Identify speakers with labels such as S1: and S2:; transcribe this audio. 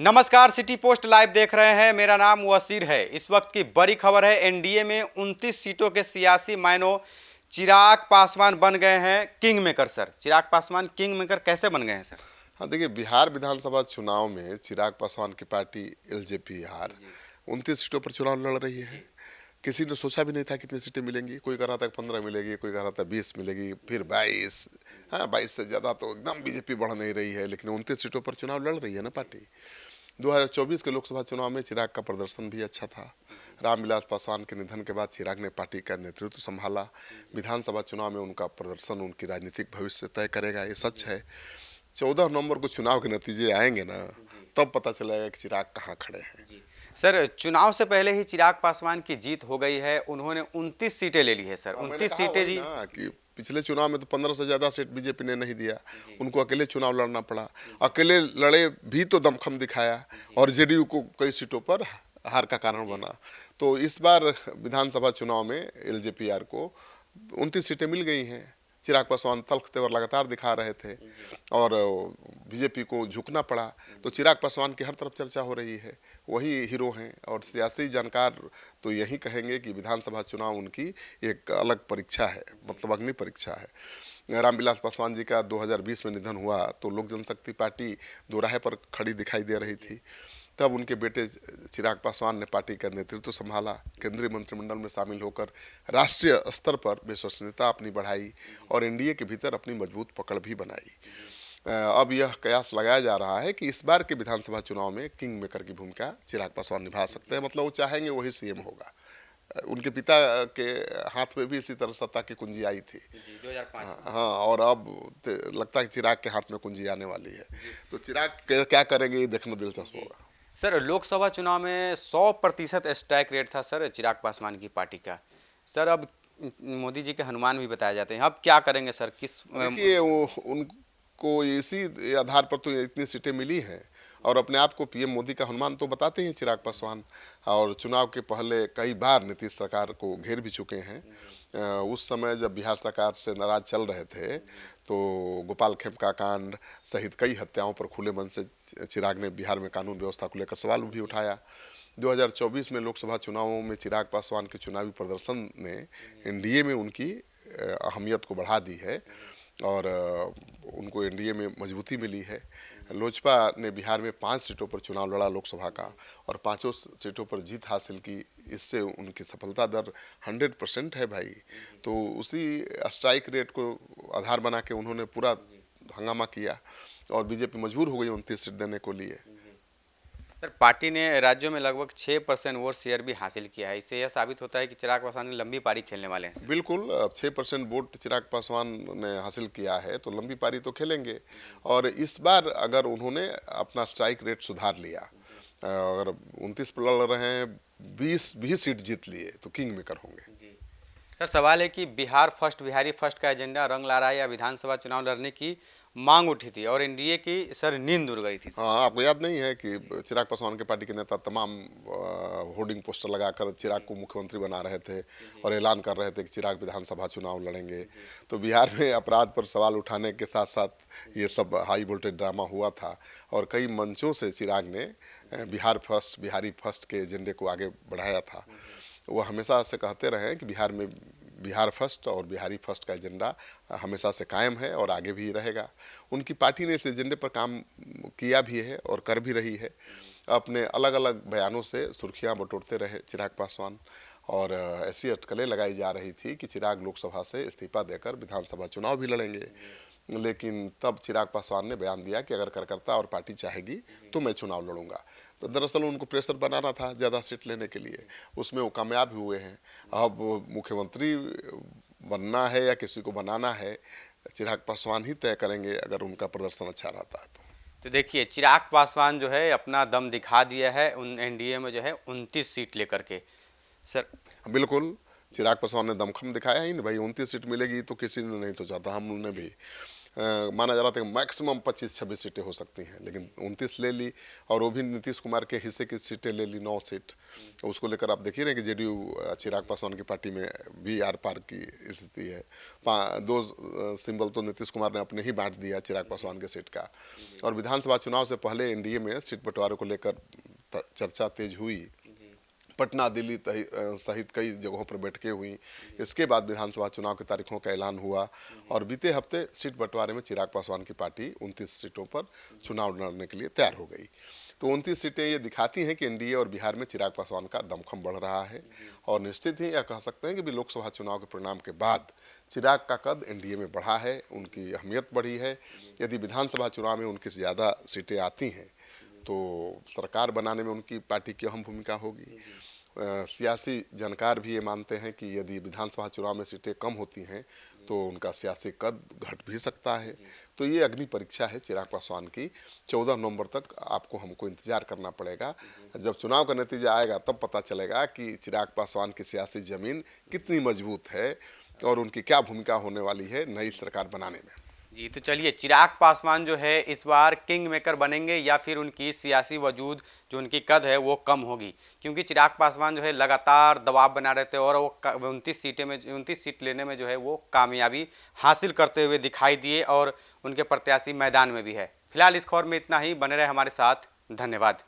S1: नमस्कार, city post live देख रहे हैं। मेरा नाम वसीर है। इस वक्त की बड़ी खबर है, एनडीए में 29 सीटों के सियासी मायनों चिराग पासवान बन गए हैं king maker. Sir, Chirag Paswan king maker कैसे बन गए हैं सर?
S2: हाँ, देखिए, बिहार विधानसभा चुनाव में चिराग पासवान की पार्टी एलजेपी बिहार 29 सीटों पर चुनाव लड़ रही है। किसी ने सोचा भी नहीं था कितनी सीटें मिलेंगी। कोई कह रहा था 15 मिलेगी, कोई कह रहा था 20 मिलेगी, फिर 22। हाँ, 22 से ज़्यादा तो एकदम बीजेपी बढ़ नहीं रही है, लेकिन 29 सीटों पर चुनाव लड़ रही है ना पार्टी। 2024 के लोकसभा चुनाव में चिराग का प्रदर्शन भी अच्छा था। रामविलास पासवान के निधन के बाद चिराग ने पार्टी का नेतृत्व संभाला। विधानसभा चुनाव में उनका प्रदर्शन उनकी राजनीतिक भविष्य तय करेगा, ये सच है। 14 नवंबर को चुनाव के नतीजे आएंगे ना, तब पता चलेगा कि चिराग कहाँ खड़े हैं।
S1: सर, चुनाव से पहले ही चिराग पासवान की जीत हो गई है। उन्होंने 29 सीटें ले ली है सर।
S2: मैंने
S1: 29
S2: कहा
S1: सीटें
S2: वही
S1: जी।
S2: ना कि पिछले चुनाव में तो 15 से ज़्यादा सीट बीजेपी ने नहीं दिया। उनको अकेले चुनाव लड़ना पड़ा। अकेले लड़े भी तो दमखम दिखाया, और जेडीयू को कई सीटों पर हार का कारण बना। तो इस बार विधानसभा चुनाव में एलजेपीआर को 29 सीटें मिल गई हैं। चिराग पासवान तल्ख तेवर लगातार दिखा रहे थे, और बीजेपी को झुकना पड़ा। तो चिराग पासवान की हर तरफ चर्चा हो रही है, वही हीरो हैं। और सियासी जानकार तो यही कहेंगे कि विधानसभा चुनाव उनकी एक अलग परीक्षा है, मतलब अग्नि परीक्षा है। रामविलास पासवान जी का 2020 में निधन हुआ तो लोक जनशक्ति पार्टी दोराहे पर खड़ी दिखाई दे रही थी। तब उनके बेटे चिराग पासवान ने पार्टी का नेतृत्व संभाला, केंद्रीय मंत्रिमंडल में शामिल होकर राष्ट्रीय स्तर पर विश्वसनीयता अपनी बढ़ाई, और एनडीए के भीतर अपनी मजबूत पकड़ भी बनाई। अब यह कयास लगाया जा रहा है कि इस बार के विधानसभा चुनाव में किंग मेकर की भूमिका चिराग पासवान निभा सकते हैं। मतलब वो चाहेंगे वही सीएम होगा। उनके पिता के हाथ में भी इसी तरह सत्ता की कुंजी आई थी
S1: 2005।
S2: हाँ, और अब लगता है कि चिराग के हाथ में कुंजी आने वाली है। तो चिराग क्या करेंगे, ये देखना दिलचस्प होगा।
S1: सर, लोकसभा चुनाव में 100% स्ट्राइक रेट था सर चिराग पासवान की पार्टी का। सर, अब मोदी जी के हनुमान भी बताए जाते हैं। अब क्या करेंगे सर? किस
S2: देखिए, वो उनको इसी आधार पर तो इतनी सीटें मिली हैं, और अपने आप को पीएम मोदी का हनुमान तो बताते हैं चिराग पासवान। और चुनाव के पहले कई बार नीतीश सरकार को घेर भी चुके हैं। उस समय जब बिहार सरकार से नाराज चल रहे थे, तो गोपाल खेमका कांड सहित कई हत्याओं पर खुले मन से चिराग ने बिहार में कानून व्यवस्था को लेकर सवाल भी उठाया। 2024 में लोकसभा चुनावों में चिराग पासवान के चुनावी प्रदर्शन ने एनडीए में उनकी अहमियत को बढ़ा दी है, और उनको एनडीए में मजबूती मिली है। लोजपा ने बिहार में 5 सीटों पर चुनाव लड़ा लोकसभा का, और पांचों सीटों पर जीत हासिल की। इससे उनकी सफलता दर 100% है भाई। तो उसी स्ट्राइक रेट को आधार बना के उन्होंने पूरा हंगामा किया, और बीजेपी मजबूर हो गई 29 सीट देने को लिए।
S1: सर, पार्टी ने राज्यों में लगभग 6% वोट शेयर भी हासिल किया है। इससे यह साबित होता है कि चिराग पासवान ने लंबी पारी खेलने वाले हैं सर।
S2: बिल्कुल, 6% वोट चिराग पासवान ने हासिल किया है, तो लंबी पारी तो खेलेंगे। और इस बार अगर उन्होंने अपना स्ट्राइक रेट सुधार लिया, अगर 29 पर लड़ रहे हैं, 20 भी सीट जीत लिए, तो किंग मेकर होंगे।
S1: सर, सवाल है कि बिहार फर्स्ट, बिहारी फर्स्ट का एजेंडा रंग ला रहा है या विधानसभा चुनाव लड़ने की मांग उठी थी और एनडीए की सर नींद उड़ गई थी सर?
S2: हाँ, आपको याद नहीं है कि चिराग पासवान के पार्टी के नेता तमाम होर्डिंग पोस्टर लगाकर चिराग को मुख्यमंत्री बना रहे थे, और ऐलान कर रहे थे कि चिराग विधानसभा चुनाव लड़ेंगे। तो बिहार में अपराध पर सवाल उठाने के साथ साथ ये सब हाई वोल्टेज ड्रामा हुआ था, और कई मंचों से चिराग ने बिहार फर्स्ट, बिहारी फर्स्ट के एजेंडे को आगे बढ़ाया था। वो हमेशा से कहते रहे हैं कि बिहार में बिहार फर्स्ट और बिहारी फर्स्ट का एजेंडा हमेशा से कायम है और आगे भी रहेगा। उनकी पार्टी ने इस एजेंडे पर काम किया भी है और कर भी रही है। अपने अलग अलग बयानों से सुर्खियां बटोरते रहे चिराग पासवान, और ऐसी अटकलें लगाई जा रही थी कि चिराग लोकसभा से इस्तीफा देकर विधानसभा चुनाव भी लड़ेंगे। लेकिन तब चिराग पासवान ने बयान दिया कि अगर कार्यकर्ता और पार्टी चाहेगी तो मैं चुनाव लड़ूंगा। तो दरअसल उनको प्रेशर बनाना था ज़्यादा सीट लेने के लिए, उसमें वो कामयाब हुए हैं। अब मुख्यमंत्री बनना है या किसी को बनाना है, चिराग पासवान ही तय करेंगे, अगर उनका प्रदर्शन अच्छा रहता है
S1: तो देखिए, चिराग पासवान जो है अपना दम दिखा दिया है उन एनडीए में जो है 29 सीट लेकर के सर।
S2: बिल्कुल, चिराग पासवान ने दमखम दिखाया ही नहीं भाई। 29 सीट मिलेगी तो किसी ने नहीं तो चाहता, हमने भी। माना जा रहा था कि मैक्सिमम 25-26 सीटें हो सकती हैं, लेकिन 29 ले ली, और वो भी नीतीश कुमार के हिस्से की सीटें ले ली, 9 सीट। उसको लेकर आप देख ही रहे हैं कि जेडीयू चिराग पासवान की पार्टी में भी आर पार की स्थिति है। 2 सिंबल तो नीतीश कुमार ने अपने ही बांट दिया चिराग पासवान के सीट का। और विधानसभा चुनाव से पहले एनडीए में सीट बंटवारे को लेकर चर्चा तेज हुई, पटना, दिल्ली सहित कई जगहों पर बैठकें हुई। इसके बाद विधानसभा चुनाव की तारीखों का ऐलान हुआ, और बीते हफ्ते सीट बंटवारे में चिराग पासवान की पार्टी 29 सीटों पर चुनाव लड़ने के लिए तैयार हो गई। तो 29 सीटें ये दिखाती हैं कि एनडीए और बिहार में चिराग पासवान का दमखम बढ़ रहा है, और निश्चित ही यह कह सकते हैं कि भी लोकसभा चुनाव के परिणाम के बाद चिराग का कद एनडीए में बढ़ा है, उनकी अहमियत बढ़ी है। यदि विधानसभा चुनाव में उनकी ज़्यादा सीटें आती हैं तो सरकार बनाने में उनकी पार्टी की अहम भूमिका होगी। सियासी जानकार भी ये मानते हैं कि यदि विधानसभा चुनाव में सीटें कम होती हैं तो उनका सियासी कद घट भी सकता है। तो ये अग्नि परीक्षा है चिराग पासवान की। 14 नवंबर तक हमको इंतजार करना पड़ेगा। जब चुनाव का नतीजा आएगा तब पता चलेगा कि चिराग पासवान की सियासी जमीन कितनी मजबूत है और उनकी क्या भूमिका होने वाली है नई सरकार बनाने में।
S1: जी, तो चलिए, चिराग पासवान जो है इस बार किंग मेकर बनेंगे या फिर उनकी सियासी वजूद जो उनकी कद है वो कम होगी? क्योंकि चिराग पासवान जो है लगातार दबाव बना रहे थे और वो 29 सीट लेने में जो है वो कामयाबी हासिल करते हुए दिखाई दिए, और उनके प्रत्याशी मैदान में भी है। फिलहाल इस खबर में इतना ही। बने रहे हमारे साथ। धन्यवाद।